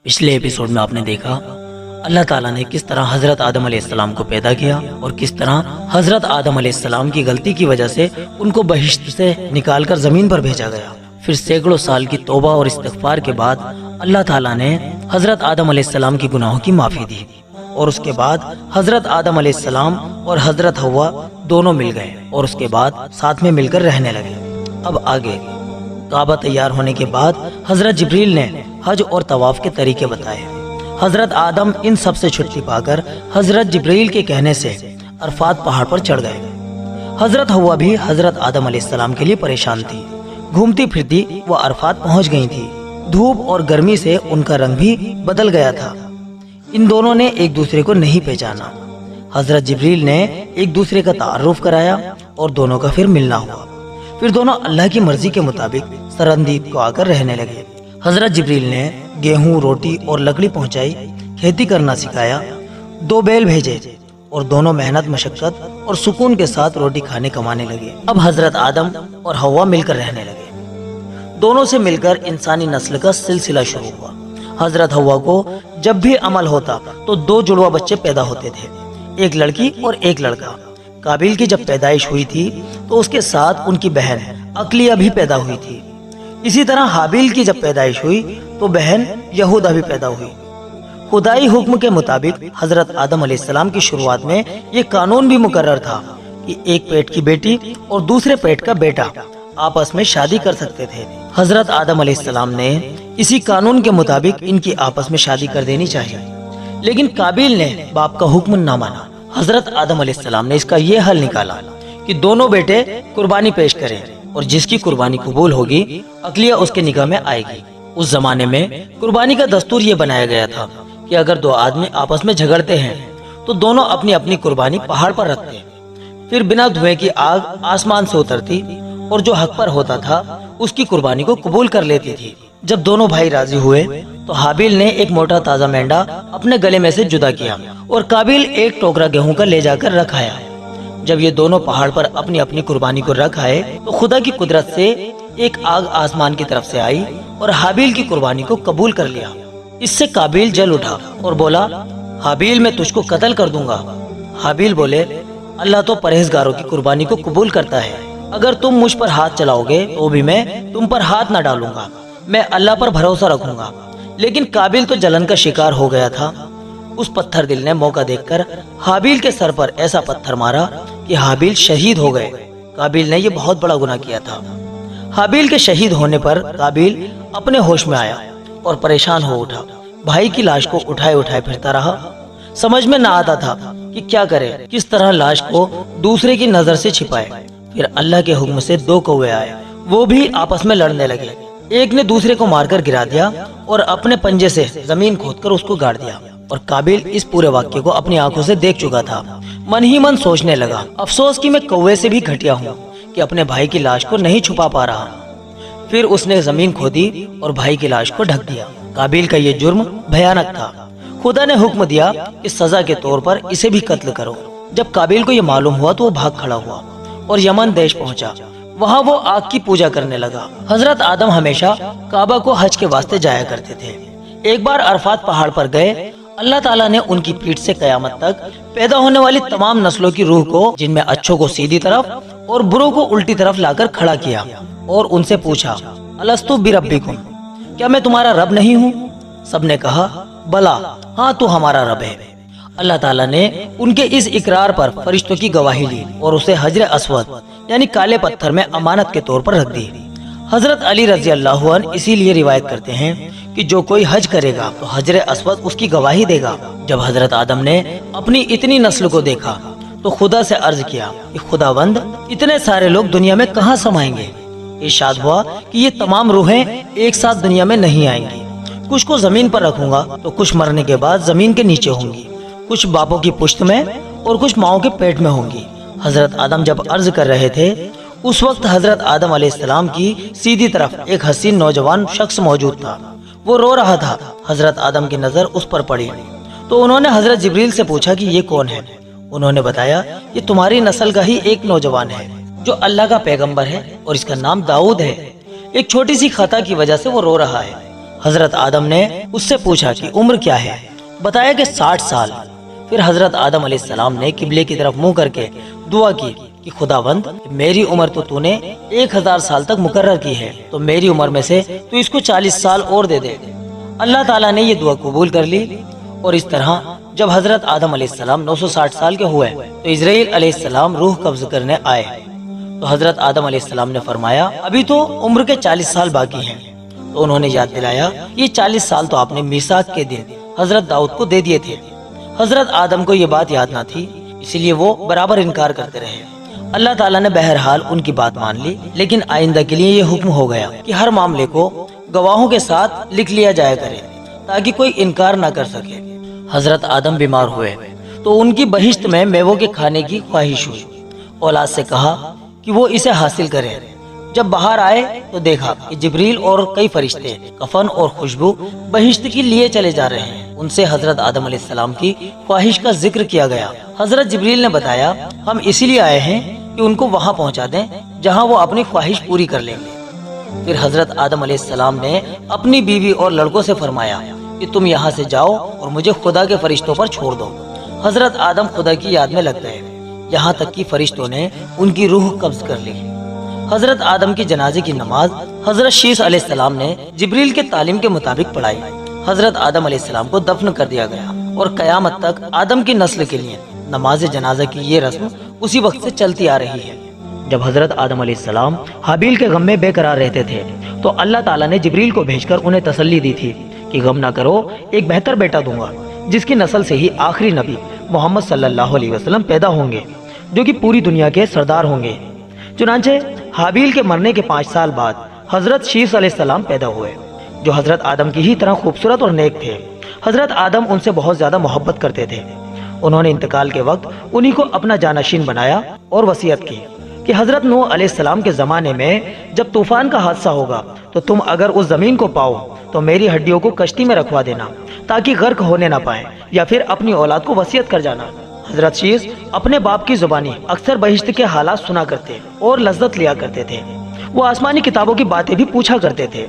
پچھلے ایپیسوڈ میں آپ نے دیکھا اللہ تعالیٰ نے کس طرح حضرت آدم علیہ السلام کو پیدا کیا اور کس طرح حضرت آدم علیہ السلام کی غلطی کی وجہ سے ان کو بہشت سے نکال کر زمین پر بھیجا گیا۔ پھر سینکڑوں سال کی توبہ اور استغفار کے بعد اللہ تعالیٰ نے حضرت آدم علیہ السلام کی گناہوں کی معافی دی، اور اس کے بعد حضرت آدم علیہ السلام اور حضرت حوا دونوں مل گئے اور اس کے بعد ساتھ میں مل کر رہنے لگے۔ اب آگے کعبہ تیار ہونے کے بعد حضرت جبریل نے حج اور طواف کے طریقے بتائے۔ حضرت آدم ان سب سے چھٹی پا کر حضرت جبریل کے کہنے سے عرفات پہاڑ پر چڑھ گئے۔ حضرت حوا بھی حضرت آدم علیہ السلام کے لیے پریشان تھی۔ گھومتی پھرتی وہ عرفات پہنچ گئی تھی۔ دھوپ اور گرمی سے ان کا رنگ بھی بدل گیا تھا۔ ان دونوں نے ایک دوسرے کو نہیں پہچانا۔ حضرت جبریل نے ایک دوسرے کا تعارف کرایا اور دونوں کا پھر ملنا ہوا۔ پھر دونوں اللہ کی مرضی کے مطابق سرندید کو آ کر رہنے لگے۔ حضرت جبریل نے گیہوں، روٹی اور لکڑی پہنچائی، کھیتی کرنا سکھایا، 2 بیل بھیجے اور دونوں محنت مشقت اور سکون کے ساتھ روٹی کھانے کمانے لگے۔ اب حضرت آدم اور حوا مل کر رہنے لگے۔ دونوں سے مل کر انسانی نسل کا سلسلہ شروع ہوا۔ حضرت حوا کو جب بھی عمل ہوتا تو 2 جڑواں بچے پیدا ہوتے تھے، ایک لڑکی اور ایک لڑکا۔ قابیل کی جب پیدائش ہوئی تھی تو اس کے ساتھ ان کی بہن عقلیہ بھی پیدا ہوئی تھی۔ اسی طرح حابیل کی جب پیدائش ہوئی تو بہن یہودا بھی پیدا ہوئی۔ خدائی حکم کے مطابق حضرت آدم علیہ السلام کی شروعات میں یہ قانون بھی مقرر تھا کہ ایک پیٹ کی بیٹی اور دوسرے پیٹ کا بیٹا آپس میں شادی کر سکتے تھے۔ حضرت آدم علیہ السلام نے اسی قانون کے مطابق ان کی آپس میں شادی کر دینی چاہیے، لیکن قابیل نے باپ کا حکم نہ مانا۔ حضرت آدم علیہ السلام نے اس کا یہ حل نکالا کہ دونوں بیٹے قربانی پیش کریں اور جس کی قربانی قبول ہوگی عقلیہ اس کے نکاح میں آئے گی۔ اس زمانے میں قربانی کا دستور یہ بنایا گیا تھا کہ اگر 2 آدمی آپس میں جھگڑتے ہیں تو دونوں اپنی اپنی قربانی پہاڑ پر رکھتے، پھر بنا دھوئے کی آگ آسمان سے اترتی اور جو حق پر ہوتا تھا اس کی قربانی کو قبول کر لیتی تھی۔ جب دونوں بھائی راضی ہوئے تو حابیل نے ایک موٹا تازہ مینڈا اپنے گلے میں سے جدا کیا اور قابیل ایک ٹوکرا گیہوں کا لے جا کر رکھ آیا۔ جب یہ دونوں پہاڑ پر اپنی اپنی قربانی کو رکھ آئے تو خدا کی قدرت سے ایک آگ آسمان کی طرف سے آئی اور حابیل کی قربانی کو قبول کر لیا۔ اس سے قابیل جل اٹھا اور بولا، حابیل میں تجھ کو قتل کر دوں گا۔ حابیل بولے، اللہ تو پرہیزگاروں کی قربانی کو قبول کرتا ہے، اگر تم مجھ پر ہاتھ چلاؤ گے تو بھی میں تم پر ہاتھ نہ ڈالوں گا، میں اللہ پر بھروسہ رکھوں گا۔ لیکن قابیل تو جلن کا شکار ہو گیا تھا۔ اس پتھر دل نے موقع دیکھ کر حابیل کے سر پر ایسا پتھر مارا کہ حابیل شہید ہو گئے۔ قابیل نے یہ بہت بڑا گناہ کیا تھا۔ حابیل کے شہید ہونے پر قابیل اپنے ہوش میں آیا اور پریشان ہو اٹھا۔ بھائی کی لاش کو اٹھائے اٹھائے پھرتا رہا۔ سمجھ میں نہ آتا تھا کہ کیا کرے، کس طرح لاش کو دوسرے کی نظر سے چھپائے۔ پھر اللہ کے حکم سے 2 کوے آئے، وہ بھی آپس میں لڑنے لگے۔ ایک نے دوسرے کو مار کر گرا دیا اور اپنے پنجے سے زمین کھود کر اس کو گاڑ دیا، اور قابیل اس پورے واقعے کو اپنی آنکھوں سے دیکھ چکا تھا۔ من ہی من سوچنے لگا، افسوس کہ میں کوے سے بھی گھٹیا ہوں کہ اپنے بھائی کی لاش کو نہیں چھپا پا رہا۔ پھر اس نے زمین کھودی اور بھائی کی لاش کو ڈھک دیا۔ قابیل کا یہ جرم بھیانک تھا۔ خدا نے حکم دیا کہ سزا کے طور پر اسے بھی قتل کرو۔ جب قابیل کو یہ معلوم ہوا تو وہ بھاگ کھڑا ہوا اور یمن دیش پہنچا۔ وہاں وہ آگ کی پوجا کرنے لگا۔ حضرت آدم ہمیشہ کعبہ کو حج کے واسطے جایا کرتے تھے۔ ایک بار عرفات پہاڑ پر گئے، اللہ تعالیٰ نے ان کی پیٹھ سے قیامت تک پیدا ہونے والی تمام نسلوں کی روح کو، جن میں اچھوں کو سیدھی طرف اور بروں کو الٹی طرف لا کر کھڑا کیا اور ان سے پوچھا، الستو بربکم، کیا میں تمہارا رب نہیں ہوں؟ سب نے کہا، بلا، ہاں تو ہمارا رب ہے۔ اللہ تعالیٰ نے ان کے اس اقرار پر فرشتوں کی گواہی لی اور اسے حجر اسود یعنی کالے پتھر میں امانت کے طور پر رکھ دی۔ حضرت علی رضی اللہ عنہ اسی لیے روایت کرتے ہیں کہ جو کوئی حج کرے گا تو حجر اسود اس کی گواہی دے گا۔ جب حضرت آدم نے اپنی اتنی نسل کو دیکھا تو خدا سے عرض کیا کہ خداوند، اتنے سارے لوگ دنیا میں کہاں سمائیں گے؟ ارشاد ہوا کہ یہ تمام روحیں ایک ساتھ دنیا میں نہیں آئیں گی، کچھ کو زمین پر رکھوں گا تو کچھ مرنے کے بعد زمین کے نیچے ہوں گی، کچھ باپوں کی پشت میں اور کچھ ماؤں کے پیٹ میں ہوں گی۔ حضرت آدم جب عرض کر رہے تھے اس وقت حضرت آدم علیہ السلام کی سیدھی طرف ایک حسین نوجوان شخص موجود تھا۔ وہ رو رہا تھا۔ حضرت آدم کی نظر اس پر پڑی تو انہوں نے حضرت جبریل سے پوچھا کہ یہ کون ہے؟ انہوں نے بتایا، یہ تمہاری نسل کا ہی ایک نوجوان ہے جو اللہ کا پیغمبر ہے اور اس کا نام داؤد ہے۔ ایک چھوٹی سی خطا کی وجہ سے وہ رو رہا ہے۔ حضرت آدم نے اس سے پوچھا کہ عمر کیا ہے؟ بتایا کہ 60 سال۔ پھر حضرت آدم علیہ السلام نے قبلے کی طرف منہ کر کے دعا کی کہ خداوند، میری عمر تو نے 1000 سال تک مقرر کی ہے، تو میری عمر میں سے تو اس کو 40 سال اور دے دے۔ اللہ تعالیٰ نے یہ دعا قبول کر لی، اور اس طرح جب حضرت آدم علیہ السلام 960 سال کے ہوئے تو اسرائیل علیہ السلام روح قبض کرنے آئے، تو حضرت آدم علیہ السلام نے فرمایا ابھی تو عمر کے 40 سال باقی ہیں۔ تو انہوں نے یاد دلایا یہ 40 سال تو آپ نے میثاق کے دن حضرت داؤد کو دے دیے تھے۔ حضرت آدم کو یہ بات یاد نہ تھی، اس لیے وہ برابر انکار کرتے رہے۔ اللہ تعالیٰ نے بہرحال ان کی بات مان لی، لیکن آئندہ کے لیے یہ حکم ہو گیا کہ ہر معاملے کو گواہوں کے ساتھ لکھ لیا جایا کرے تاکہ کوئی انکار نہ کر سکے۔ حضرت آدم بیمار ہوئے تو ان کی بہشت میں میووں کے کھانے کی خواہش ہوئی۔ اولاد سے کہا کہ وہ اسے حاصل کریں۔ جب باہر آئے تو دیکھا کہ جبریل اور کئی فرشتے کفن اور خوشبو بہشت کی لیے چلے جا رہے ہیں۔ ان سے حضرت آدم علیہ السلام کی خواہش کا ذکر کیا گیا۔ حضرت جبریل نے بتایا ہم اسی لیے آئے ہیں کہ ان کو وہاں پہنچا دیں جہاں وہ اپنی خواہش پوری کر لیں گے۔ پھر حضرت آدم علیہ السلام نے اپنی بیوی اور لڑکوں سے فرمایا کہ تم یہاں سے جاؤ اور مجھے خدا کے فرشتوں پر چھوڑ دو۔ حضرت آدم خدا کی یاد میں لگ گئے، یہاں تک کہ فرشتوں نے ان کی روح قبض کر لی۔ حضرت آدم کی جنازے کی نماز حضرت شیس علیہ السلام نے جبریل کے تعلیم کے مطابق پڑھائی۔ حضرت آدم علیہ السلام کو دفن کر دیا گیا، اور قیامت تک آدم کی نسل کے لیے نماز جنازہ کی یہ رسم اسی وقت سے چلتی آ رہی ہے۔ جب حضرت آدم علیہ السلام حابیل کے غم میں بے قرار رہتے تھے تو اللہ تعالیٰ نے جبریل کو بھیج کر انہیں تسلی دی تھی کہ غم نہ کرو، ایک بہتر بیٹا دوں گا جس کی نسل سے ہی آخری نبی محمد صلی اللہ علیہ وسلم پیدا ہوں گے، جو کہ پوری دنیا کے سردار ہوں گے۔ چنانچہ حابیل کے مرنے کے 5 سال بعد حضرت شیس علیہ السلام پیدا ہوئے، جو حضرت آدم کی ہی طرح خوبصورت اور نیک تھے۔ حضرت آدم ان سے بہت زیادہ محبت کرتے تھے۔ انہوں نے انتقال کے وقت انہی کو اپنا جانشین بنایا اور وصیت کی کہ حضرت نوح علیہ السلام کے زمانے میں جب طوفان کا حادثہ ہوگا تو تم اگر اس زمین کو پاؤ تو میری ہڈیوں کو کشتی میں رکھوا دینا تاکہ غرق ہونے نہ پائیں، یا پھر اپنی اولاد کو وصیت کر جانا۔ حضرت شیس اپنے باپ کی زبانی اکثر بہشت کے حالات سنا کرتے اور لذت لیا کرتے تھے۔ وہ آسمانی کتابوں کی باتیں بھی پوچھا کرتے تھے۔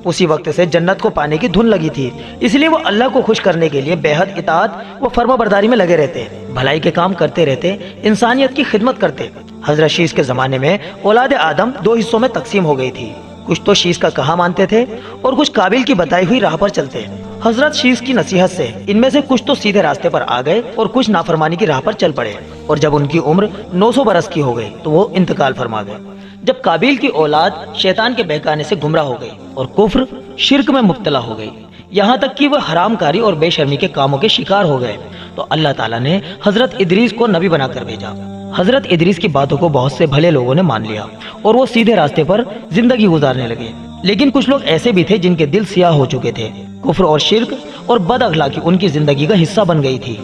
اسی وقت سے جنت کو پانے کی دھن لگی تھی، اس لیے وہ اللہ کو خوش کرنے کے لیے بے حد اطاعت و فرما برداری میں لگے رہتے، بھلائی کے کام کرتے رہتے، انسانیت کی خدمت کرتے۔ حضرت شیس کے زمانے میں اولاد آدم 2 حصوں میں تقسیم ہو گئی تھی، کچھ تو شیس کا کہا مانتے تھے اور کچھ قابل کی بتائی ہوئی راہ پر چلتے۔ حضرت شیس کی نصیحت سے ان میں سے کچھ تو سیدھے راستے پر آ گئے اور کچھ نافرمانی کی راہ پر چل پڑے، اور جب ان کی عمر 900 برس کی ہو گئی تو وہ انتقال فرما گئے۔ جب قابیل کی اولاد شیطان کے بہکانے سے گمراہ ہو گئی اور کفر شرک میں مبتلا ہو گئی، یہاں تک کہ وہ حرام کاری اور بے شرمی کے کاموں کے شکار ہو گئے، تو اللہ تعالیٰ نے حضرت ادریس کو نبی بنا کر بھیجا۔ حضرت ادریس کی باتوں کو بہت سے بھلے لوگوں نے مان لیا اور وہ سیدھے راستے پر زندگی گزارنے لگے، لیکن کچھ لوگ ایسے بھی تھے جن کے دل سیاہ ہو چکے تھے۔ کفر اور شرک اور بد اخلاقی ان کی زندگی کا حصہ بن گئی تھی۔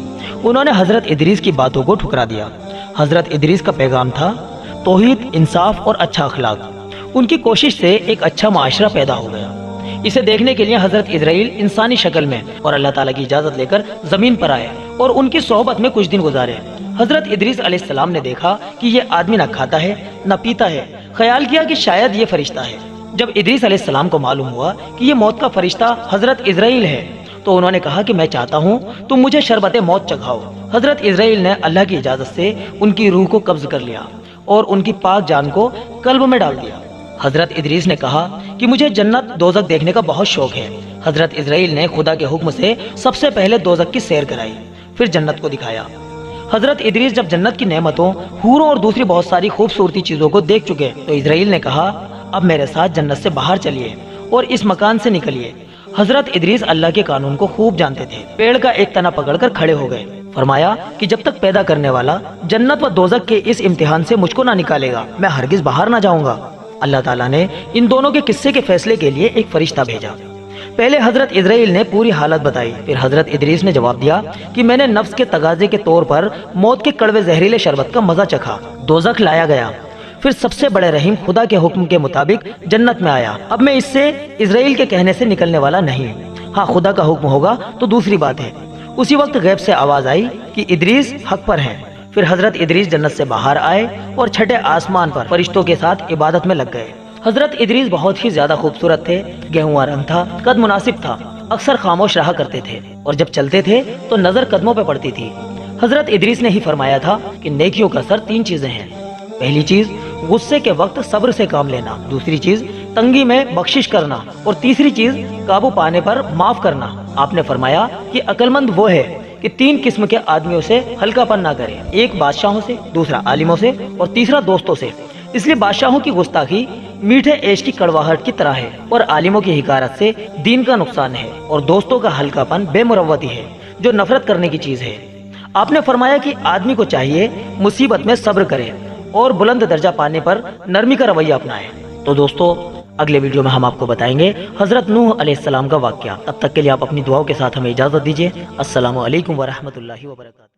انہوں نے حضرت ادریس کی باتوں کو ٹھکرا دیا۔ حضرت ادریس کا پیغام تھا توحید، انصاف اور اچھا اخلاق۔ ان کی کوشش سے ایک اچھا معاشرہ پیدا ہو گیا۔ اسے دیکھنے کے لیے حضرت اسرائیل انسانی شکل میں اور اللہ تعالیٰ کی اجازت لے کر زمین پر آئے اور ان کی صحبت میں کچھ دن گزارے۔ حضرت ادریس علیہ السلام نے دیکھا کہ یہ آدمی نہ کھاتا ہے نہ پیتا ہے، خیال کیا کہ شاید یہ فرشتہ ہے۔ جب ادریس علیہ السلام کو معلوم ہوا کہ یہ موت کا فرشتہ حضرت اسرائیل ہے تو انہوں نے کہا کہ میں چاہتا ہوں تم مجھے شربت موت چکھاؤ۔ حضرت اسرائیل نے اللہ کی اجازت سے ان کی روح کو قبض کر لیا اور ان کی پاک جان کو قلب میں ڈال دیا۔ حضرت ادریس نے کہا کہ مجھے جنت دوزخ دیکھنے کا بہت شوق ہے۔ حضرت اسرائیل نے خدا کے حکم سے سب سے پہلے دوزخ کی سیر کرائی، پھر جنت کو دکھایا۔ حضرت ادریس جب جنت کی نعمتوں، حوروں اور دوسری بہت ساری خوبصورتی چیزوں کو دیکھ چکے تو اسرائیل نے کہا اب میرے ساتھ جنت سے باہر چلیے اور اس مکان سے نکلیے۔ حضرت ادریس اللہ کے قانون کو خوب جانتے تھے، پیڑ کا ایک تنا پکڑ کر کھڑے ہو گئے، فرمایا کہ جب تک پیدا کرنے والا جنت و دوزخ کے اس امتحان سے مجھ کو نہ نکالے گا میں ہرگز باہر نہ جاؤں گا۔ اللہ تعالیٰ نے ان دونوں کے قصے کے فیصلے کے لیے ایک فرشتہ بھیجا۔ پہلے حضرت اسرائیل نے پوری حالت بتائی، پھر حضرت ادریس نے جواب دیا کہ میں نے نفس کے تقاضے کے طور پر موت کے کڑوے زہریلے شربت کا مزہ چکھا، دوزخ لایا گیا، پھر سب سے بڑے رحیم خدا کے حکم کے مطابق جنت میں آیا۔ اب میں اس سے اسرائیل کے کہنے سے نکلنے والا نہیں، ہاں خدا کا حکم ہوگا تو دوسری بات ہے۔ اسی وقت غیب سے آواز آئی کہ ادریس حق پر ہیں۔ پھر حضرت ادریس جنت سے باہر آئے اور چھٹے آسمان پر فرشتوں کے ساتھ عبادت میں لگ گئے۔ حضرت ادریس بہت ہی زیادہ خوبصورت تھے، گہواں رنگ تھا، قد مناسب تھا، اکثر خاموش رہا کرتے تھے اور جب چلتے تھے تو نظر قدموں پہ پڑتی تھی۔ حضرت ادریس نے ہی فرمایا تھا کہ نیکیوں کا اثر 3 چیزیں ہیں۔ پہلی چیز غصے کے وقت صبر سے کام لینا، دوسری چیز تنگی میں بخشش کرنا، اور تیسری چیز قابو پانے پر معاف کرنا۔ آپ نے فرمایا کہ عقل مند وہ ہے کہ 3 قسم کے آدمیوں سے ہلکا پن نہ کرے، ایک بادشاہوں سے، دوسرا عالموں سے اور تیسرا دوستوں سے۔ اس لیے بادشاہوں کی گستاخی میٹھے عیش کی کڑواہٹ کی طرح ہے، اور عالموں کی حقارت سے دین کا نقصان ہے، اور دوستوں کا ہلکا پن بے مروتی ہے جو نفرت کرنے کی چیز ہے۔ آپ نے فرمایا کہ آدمی کو چاہیے مصیبت میں صبر کرے اور بلند درجہ پانے پر نرمی کا رویہ اپنائے۔ تو دوستو، اگلے ویڈیو میں ہم آپ کو بتائیں گے حضرت نوح علیہ السلام کا واقعہ۔ تب تک کے لیے آپ اپنی دعاؤں کے ساتھ ہمیں اجازت دیجیے۔ السلام علیکم ورحمۃ اللہ وبرکاتہ۔